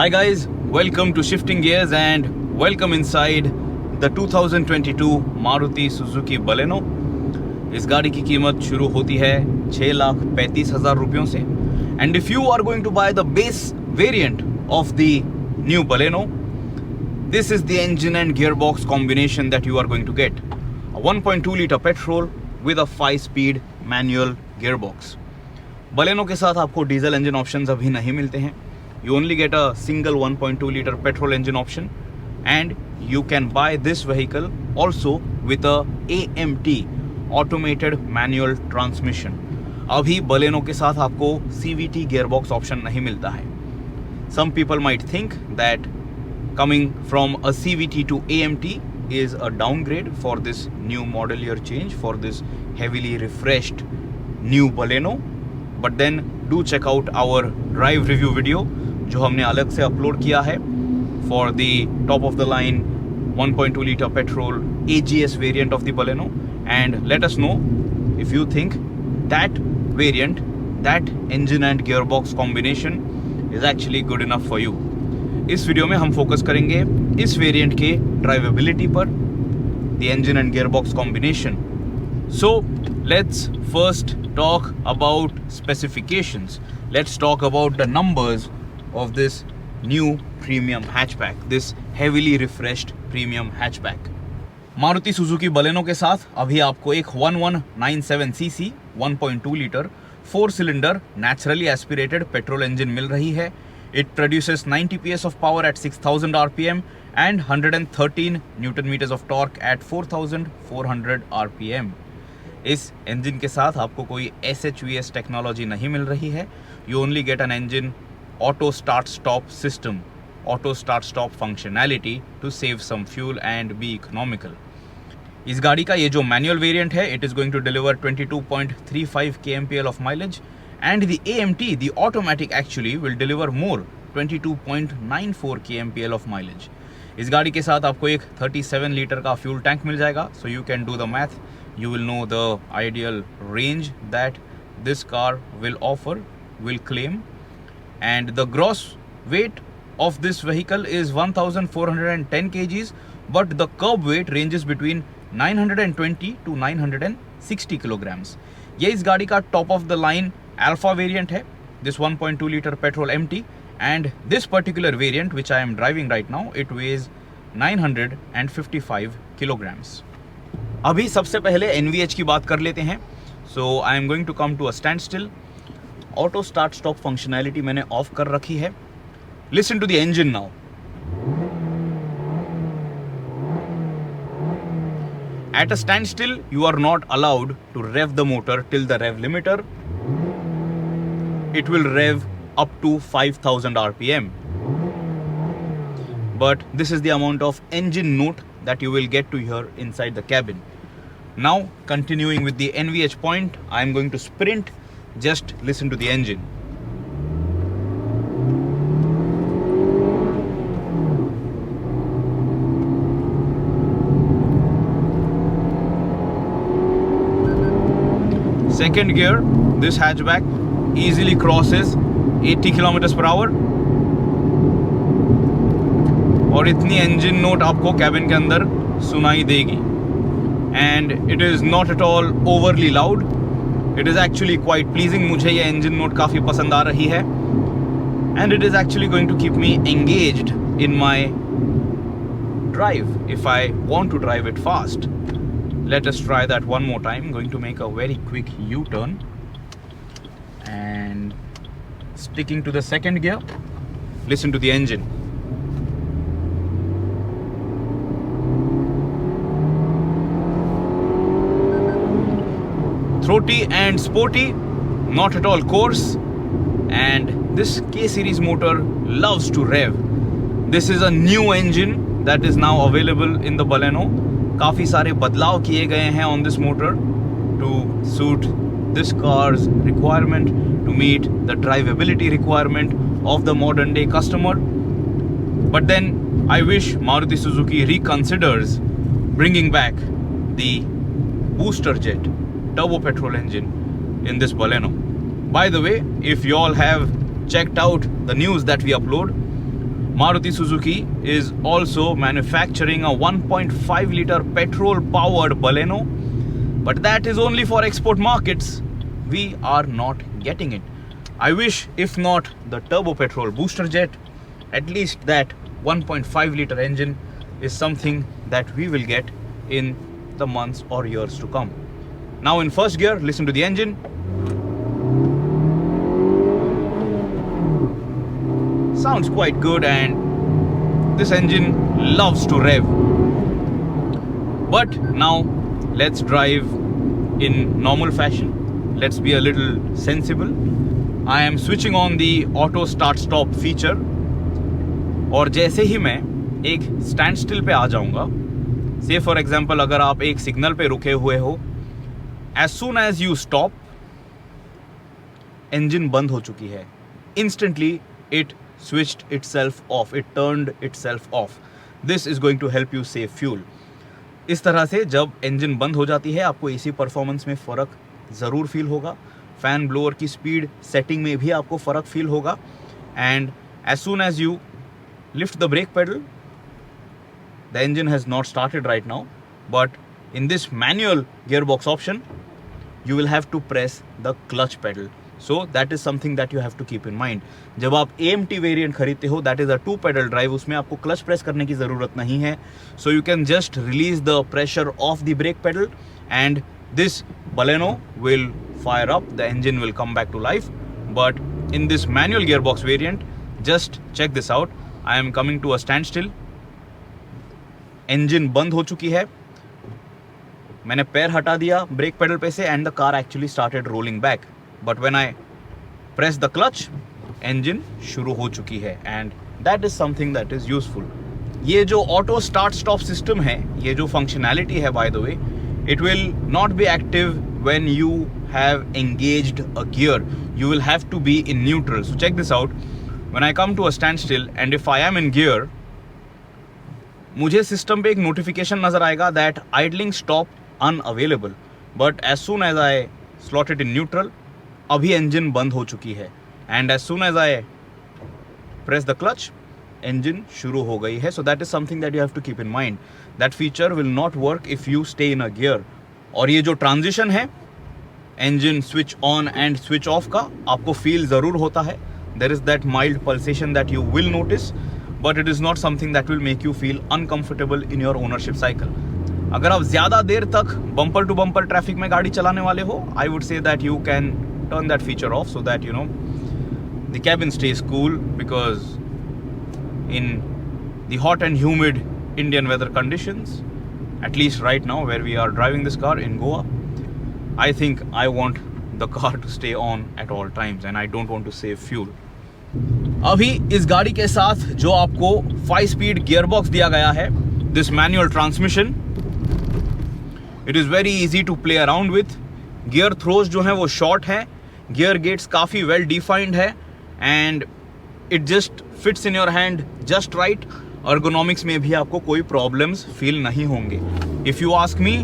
Hi guys, welcome to Shifting Gears and welcome inside the 2022 Maruti Suzuki Baleno. इस गाड़ी की कीमत शुरू होती है 6,35,000 रुपयों से. And if you are going to buy the base variant of the new Baleno, this is the engine and gearbox combination that you are going to get. A 1.2 liter petrol with a 5-speed manual gearbox. Baleno के साथ आपको diesel engine options अभी नहीं मिलते हैं. You only get a single 1.2 liter petrol engine option, and you can buy this vehicle also with a AMT automated manual transmission. अभी Baleno के साथ आपको CVT gearbox option नहीं मिलता है. Some people might think that coming from a CVT to AMT is a downgrade for this new model year change, for this heavily refreshed new Baleno. But then do check out our drive review video जो हमने अलग से upload किया है for the top of the line 1.2 liter petrol AGS variant of the Baleno, and let us know if you think that variant, that engine and gearbox combination is actually good enough for you. इस video में हम focus करेंगे इस variant के drivability पर, the engine and gearbox combination. So let's first talk about specifications. Let's talk about the numbers of this new premium hatchback, this heavily refreshed premium hatchback. Maruti Suzuki Baleno के साथ अभी आपको एक 1197 cc 1.2 litre 4 cylinder naturally aspirated petrol engine मिल रही है. It produces 90 PS of power at 6000 RPM and 113 Newton meters of torque at 4400 RPM. इस engine के साथ आपको कोई SHVS टेक्नोलॉजी नहीं मिल रही है. You only get an engine auto start stop system, auto start stop functionality to save some fuel and be economical. इस गाड़ी का ये जो मैनुअल वेरिएंट है, it is going to deliver 22.35 kmpl of mileage, and the AMT, the automatic actually, will deliver more, 22.94 kmpl of mileage. इस गाड़ी के साथ आपको एक 37 लीटर का फ्यूल टैंक मिल जाएगा. So you can do the math, you will know the ideal range that this car will offer, will claim. And the gross weight of this vehicle is 1410 kgs, but the curb weight ranges between 920 to 960 kilograms. ये इस गाड़ी का top of the line alpha variant है, this 1.2 liter petrol MT, and this particular variant which I am driving right now, it weighs 955 kilograms. अभी सबसे पहले NVH की बात कर लेते हैं. So I am going to come to a standstill. Auto start stop functionality मैंने off कर रखी है. Listen to the engine now. At a standstill, you are not allowed to rev the motor till the rev limiter. It will rev up to 5000 RPM. But this is the amount of engine note that you will get to hear inside the cabin. Now, continuing with the NVH point, I am going to sprint. Just listen to the engine. Second gear, this hatchback easily crosses 80 kilometers per hour. और इतनी engine note आपको cabin के अंदर सुनाई देगी. And it is not at all overly loud. It is actually quite pleasing. मुझे ये engine note काफ़ी पसंद आ रही है. And it is actually going to keep me engaged in my drive if I want to drive it fast. Let us try that one more time. I'm going to make a very quick U-turn. And sticking to the second gear, listen to the engine. Throaty and sporty, not at all coarse, and this K series motor loves to rev. This is a new engine that is now available in the Baleno. काफ़ी सारे बदलाव किए गए हैं on this motor to suit this car's requirement, to meet the drivability requirement of the modern day customer. But then I wish Maruti Suzuki reconsiders bringing back the booster jet turbo petrol engine in this Baleno. By the way, if you all have checked out the news that we upload, Maruti Suzuki is also manufacturing a 1.5 liter petrol powered Baleno, but that is only for export markets. We are not getting it. I wish, if not the turbo petrol booster jet, at least that 1.5 liter engine is something that we will get in the months or years to come. Now in first gear, listen to the engine. Sounds quite good, and this engine loves to rev. But now let's drive in normal fashion. Let's be a little sensible. I am switching on the auto start stop feature, और जैसे ही मैं एक stand still पे आ जाऊंगा, से for example अगर आप एक सिग्नल पे रुके हुए हो, as soon as you stop, engine बंद हो चुकी है. Instantly it switched itself off, it turned itself off. This is going to help you save fuel. इस तरह से जब इंजन बंद हो जाती है, आपको एसी परफॉर्मेंस में फ़र्क ज़रूर फील होगा. फैन ब्लोअर की स्पीड सेटिंग में भी आपको फ़र्क फील होगा. And as soon as you lift the brake pedal, the engine has not started right now, but in this manual gearbox option you will have to press the clutch pedal. So that is something that you have to keep in mind. जब आप AMT variant खरीदते हो, that is a 2 pedal drive, उसमें आपको clutch press करने की ज़रूरत नहीं है. So you can just release the pressure of the brake pedal and this Baleno will fire up, the engine will come back to life. But in this manual gearbox variant, just check this out. I am coming to a standstill. engine बंद हो चुकी है. मैंने पैर हटा दिया brake pedal पे से and the car actually started rolling back. But when I press the clutch, engine शुरू हो चुकी है and that is something that is useful. ये जो ऑटो स्टार्ट स्टॉप सिस्टम है, ये जो फंक्शनैलिटी है, by the way, it will not be active when you have engaged a gear. You will have to be in neutral. So check this out. When I come to a standstill and if I am in gear, मुझे system पे एक notification नजर आएगा that idling stop unavailable, but as soon as I slot it in neutral, अभी engine बंद हो चुकी है and as soon as I press the clutch, engine शुरू हो गई है. So that is something that you have to keep in mind. That feature will not work if you stay in a gear. और ये जो transition है engine switch on and switch off का, आपको feel ज़रूर होता है. There is that mild pulsation that you will notice, but it is not something that will make you feel uncomfortable in your ownership cycle. अगर आप ज़्यादा देर तक bumper to bumper traffic में गाड़ी चलाने वाले हो, I would say that you can turn that feature off so that you know the cabin stays cool, because in the hot and humid Indian weather conditions, at least right now where we are driving this car in Goa, I think I want the car to stay on at all times and I don't want to save fuel. अभी इस गाड़ी के साथ जो आपको 5 speed gearbox दिया गया है, this manual transmission, it is very easy to play around with. Gear throws जो हैं वो शॉर्ट हैं, गियर गेट्स काफ़ी वेल डिफाइंड है and it just fits in your hand just right. Ergonomics में भी आपको कोई प्रॉब्लम्स फील नहीं होंगे. If you ask me,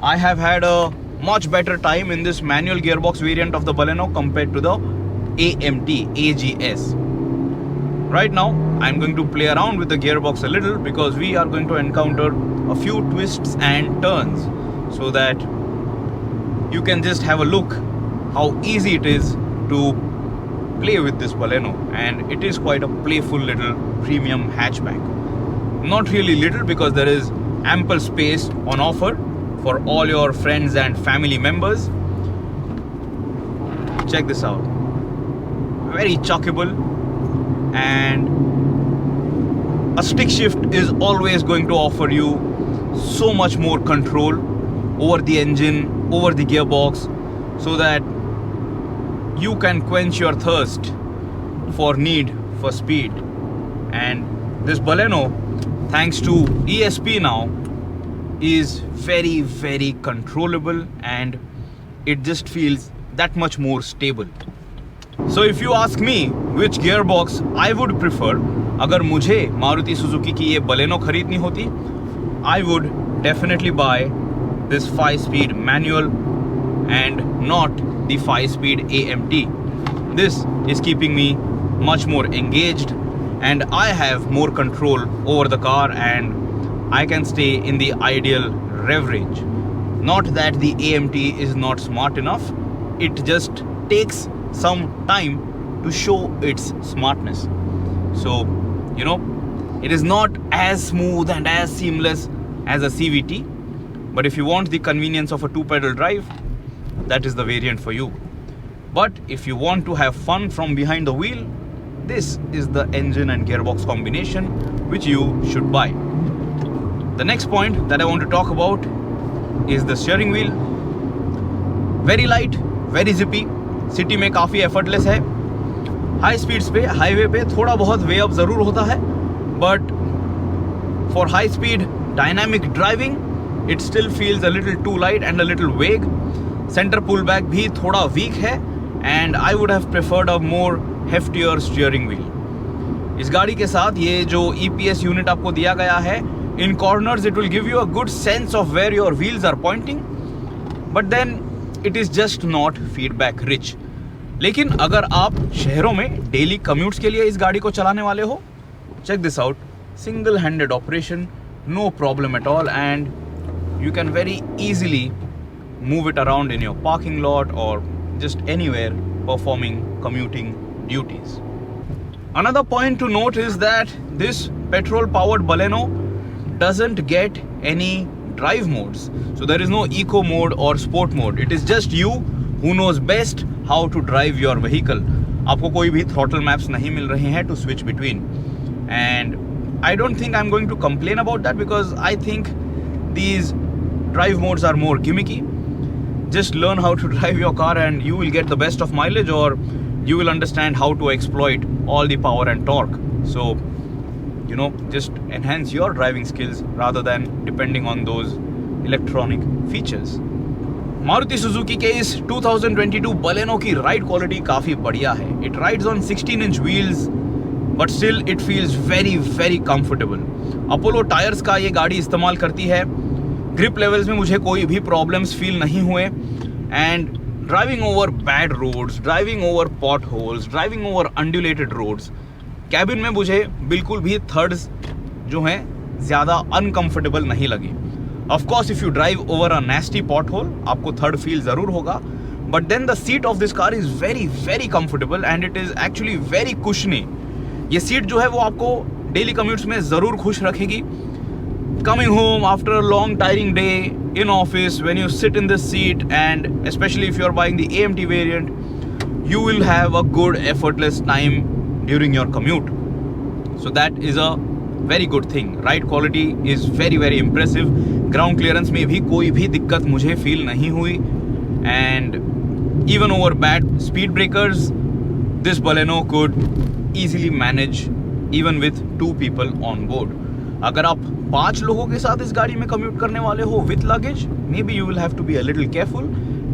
I have had a much better time in this manual gearbox variant of the Baleno compared to the AMT AGS. Right now, I'm going to play around with the gearbox a little because we are going to encounter a few twists and turns, so that you can just have a look how easy it is to play with this Baleno. And it is quite a playful little premium hatchback. Not really little, because there is ample space on offer for all your friends and family members. Check this out. Very chuckable, and a stick shift is always going to offer you so much more control over the engine, over the gearbox, so that you can quench your thirst for need for speed. And this Baleno, thanks to ESP now, is very, very controllable and it just feels that much more stable. So if you ask me which gearbox I would prefer, अगर मुझे Maruti Suzuki की ये Baleno खरीदनी होती, I would definitely buy this 5-speed manual and not the 5-speed AMT. This is keeping me much more engaged and I have more control over the car and I can stay in the ideal rev range. Not that the AMT is not smart enough, it just takes some time to show its smartness. So, you know, it is not as smooth and as seamless as a CVT, but if you want the convenience of a two-pedal drive, that is the variant for you. But if you want to have fun from behind the wheel, this is the engine and gearbox combination which you should buy. The next point that I want to talk about is the steering wheel. Very light, very zippy, city में काफ़ी effortless है. High speeds पे, highway पे थोड़ा बहुत way up ज़रूर होता है, but for high speed dynamic driving it still feels a little too light and a little vague. Centre pull back भी थोड़ा वीक है and I would have preferred a more heftier steering wheel. इस गाड़ी के साथ ये जो EPS unit आपको दिया गया है, in corners it will give you a good sense of where your wheels are pointing, but then it is just not feedback rich. लेकिन अगर आप शहरों में डेली कम्यूट्स के लिए इस गाड़ी को चलाने वाले हो, check this out. Single handed operation, no problem at all, and you can very easily move it around in your parking lot or just anywhere performing commuting duties. Another point to note is that this petrol powered Baleno doesn't get any drive modes. So there is no eco mode or sport mode. It is just you who knows best how to drive your vehicle. आपको कोई भी throttle maps नहीं मिल रहे हैं to switch between. And I don't think I'm going to complain about that because I think these drive modes are more gimmicky. Just learn how to drive your car and you will get the best of mileage, or you will understand how to exploit all the power and torque. So, you know, just enhance your driving skills rather than depending on those electronic features. Maruti Suzuki के इस 2022 Baleno की ride quality काफ़ी बढ़िया है. It rides on 16-inch wheels, but still it feels very, very comfortable. Apollo tyres का ये गाड़ी इस्तेमाल करती है. ग्रिप लेवल्स में मुझे कोई भी प्रॉब्लम्स फील नहीं हुए, and driving over bad roads, driving over potholes, driving over undulated roads, cabin में मुझे बिल्कुल भी थर्ड्स जो हैं ज़्यादा अनकंफर्टेबल नहीं लगी. Of course if you drive over a nasty pothole आपको थर्ड फील ज़रूर होगा, but then the seat of this car is very very comfortable and it is actually very cushiony. ये सीट जो है वो आपको डेली कम्यूट्स में ज़रूर खुश रखेगी. Coming home after a long tiring day in office, when you sit in this seat, and especially if you're buying the AMT variant, you will have a good effortless time during your commute. So that is a very good thing. Ride quality is very very impressive. Ground clearance में भी कोई भी दिक्कत मुझे feel नहीं हुई, and even over bad speed breakers, this Baleno could easily manage even with 2 people on board. अगर आप 5 लोगों के साथ इस गाड़ी में कम्यूट करने वाले हो with luggage, maybe you will have to be a little careful,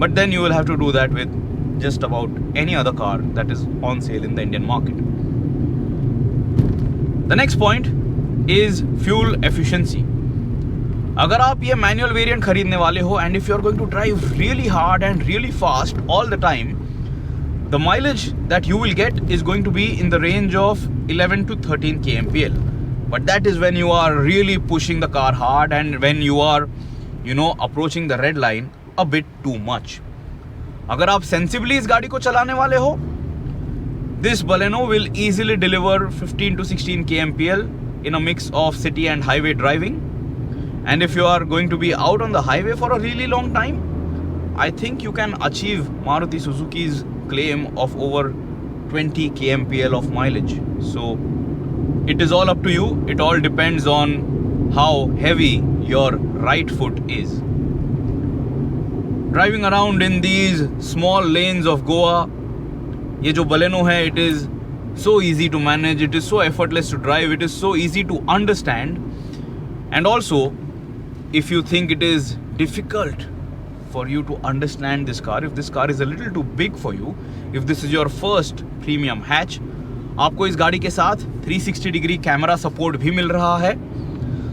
but then you will have to do that with just about any other car that is on sale in the Indian market. The next point is fuel efficiency. अगर आप ये manual variant खरीदने वाले हो and if you are going to drive really hard and really fast all the time, the mileage that you will get is going to be in the range of 11 to 13 kmpl. But that is when you are really pushing the car hard and when you are, you know, approaching the red line a bit too much. अगर आप sensibly इस गाड़ी को चलाने वाले हो, this Baleno will easily deliver 15 to 16 kmpl in a mix of city and highway driving. And if you are going to be out on the highway for a really long time, I think you can achieve Maruti Suzuki's claim of over 20 kmpl of mileage. So it is all up to you. It all depends on how heavy your right foot is. Driving around in these small lanes of Goa, ये जो Baleno है, it is so easy to manage. It is so effortless to drive. It is so easy to understand. And also, if you think it is difficult for you to understand this car, if this car is a little too big for you, if this is your first premium hatch, आपको इस गाड़ी के साथ 360 degree camera support भी मिल रहा है.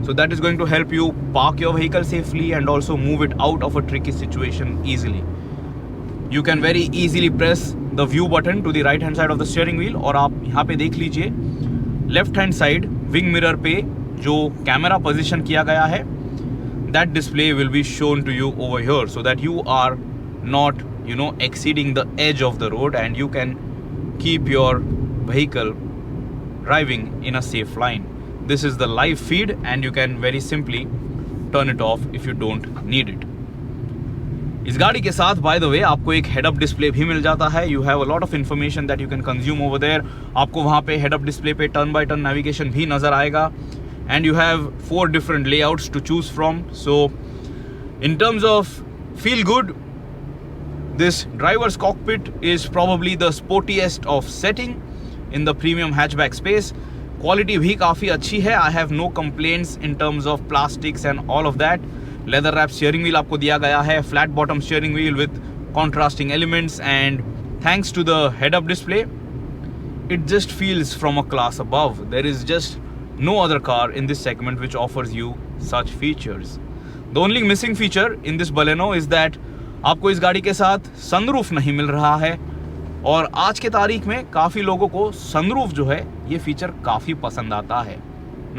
So that is going to help you park your vehicle safely and also move it out of a tricky situation easily. You can very easily press the view button to the right hand side of the steering wheel, और आप यहाँ पे देख लीजिए left hand side wing mirror पे जो camera position किया गया है, that display will be shown to you over here so that you are not exceeding the edge of the road and you can keep your vehicle driving in a safe line. This is the live feed and you can very simply turn it off if you don't need it. इस गाड़ी के साथ bye the वे आपको एक head up display भी मिल जाता है. You have a lot of information that you can consume over there. आपको वहाँ पे हेड अप डिस्प्ले पे टर्न बाय टर्न नेविगेशन भी नजर आएगा. And you have 4 different layouts to choose from. So in terms of feel good, this driver's cockpit is probably the sportiest of setting in the premium hatchback space. Quality भी काफ़ी अच्छी है. I have no complaints in terms of plastics and all of that. Leather wrap steering wheel आपको दिया गया है. Flat bottom steering wheel with contrasting elements, and thanks to the head-up display, it just feels from a class above. There is just no other car in this segment which offers you such features. The only missing feature in this Baleno is that आपको इस गाड़ी के साथ sunroof नहीं मिल रहा है, और आज के तारीख में काफ़ी लोगों को सनरूफ जो है ये फीचर काफ़ी पसंद आता है.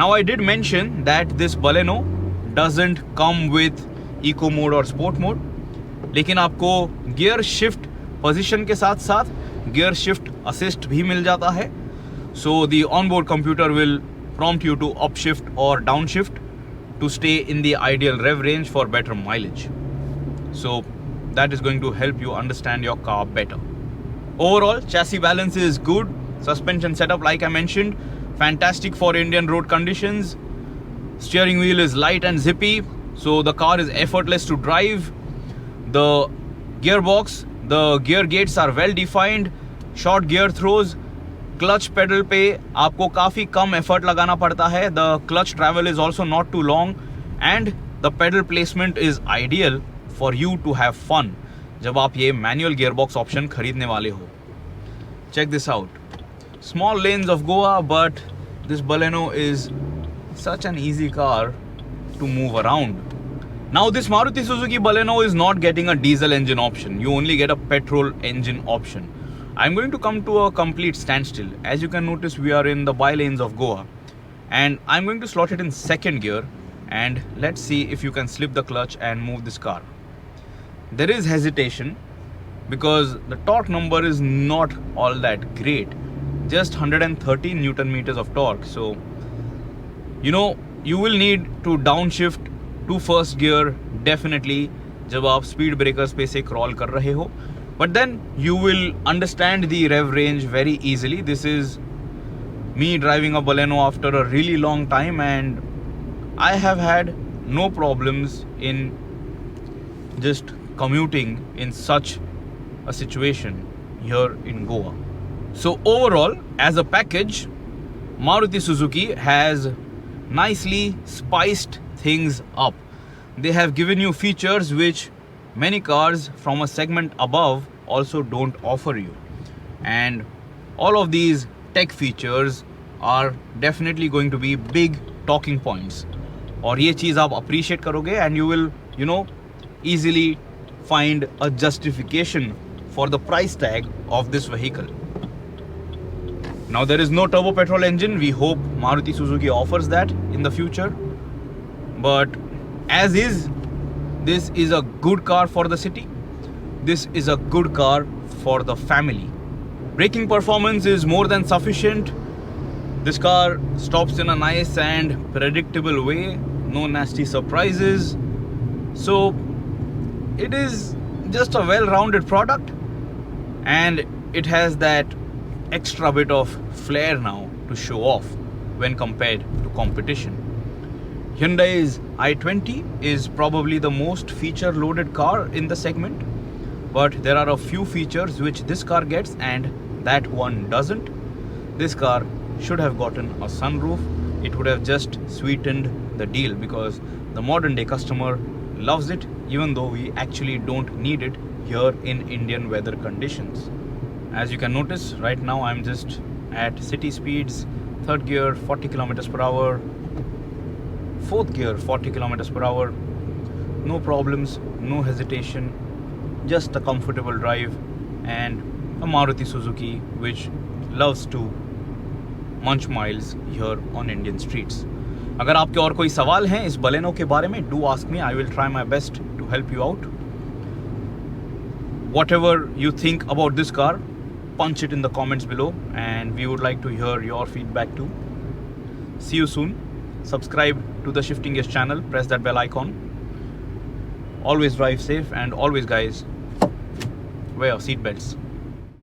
Now I did mention that this Baleno doesn't come with eco mode और sport mode, लेकिन आपको गियर शिफ्ट पोजीशन के साथ साथ गियर शिफ्ट असिस्ट भी मिल जाता है. So the onboard computer will prompt you to upshift or downshift to stay in the ideal rev range for better mileage. So that is going to help you understand your car better. Overall, chassis balance is good. Suspension setup, like I mentioned, fantastic for Indian road conditions. Steering wheel is light and zippy, so the car is effortless to drive. The gearbox, the gear gates are well defined. Short gear throws. Clutch pedal पे आपको काफ़ी कम effort लगाना पड़ता है. The clutch travel is also not too long and the pedal placement is ideal for you to have fun जब आप ये मैनुअल गियरबॉक्स ऑप्शन खरीदने वाले हो. Check this out. Small lanes of Goa, but this Baleno is such an easy car to move around. Now this Maruti Suzuki Baleno is not getting a diesel engine option. You only get a petrol engine option. I'm going to come to a complete standstill. As you can notice, we are in the by-lanes of Goa, and I'm going to slot it in second gear, and let's see if you can slip the clutch and move this car. There is hesitation because the torque number is not all that great, just 130 Newton meters of torque. So you will need to downshift to first gear definitely जब आप speed breakers पे से crawl कर रहे हो. But then you will understand the rev range very easily. This is me driving a Baleno after a really long time, and I have had no problems in just commuting in such a situation here in Goa. So overall, as a package, Maruti Suzuki has nicely spiced things up. They have given you features which many cars from a segment above also don't offer you, and all of these tech features are definitely going to be big talking points. और ये चीज़ आप appreciate करोगे, and you will easily find a justification for the price tag of this vehicle. Now there is no turbo petrol engine. We hope Maruti Suzuki offers that in the future, but as is, this is a good car for the city. This is a good car for the family. Braking performance is more than sufficient. This car stops in a nice and predictable way. No nasty surprises. So it is just a well-rounded product, and it has that extra bit of flair now to show off when compared to competition. Hyundai's i20 is probably the most feature-loaded car in the segment, but there are a few features which this car gets and that one doesn't. This car should have gotten a sunroof. It would have just sweetened the deal because the modern day customer loves it, even though we actually don't need it here in Indian weather conditions. As you can notice, right now I'm just at city speeds, third gear 40 kilometers per hour, fourth gear 40 kilometers per hour. No problems, no hesitation, just a comfortable drive, and a Maruti Suzuki which loves to munch miles here on Indian streets. अगर आपके और कोई सवाल हैं इस Baleno के बारे में, do ask me. I will try my best to help you out. Whatever you think about this car, punch it in the comments below, and we would like to hear your feedback too. See you soon. Subscribe to the Shifting Gears channel, press that bell icon. Always drive safe, and always guys, wear your seat belts.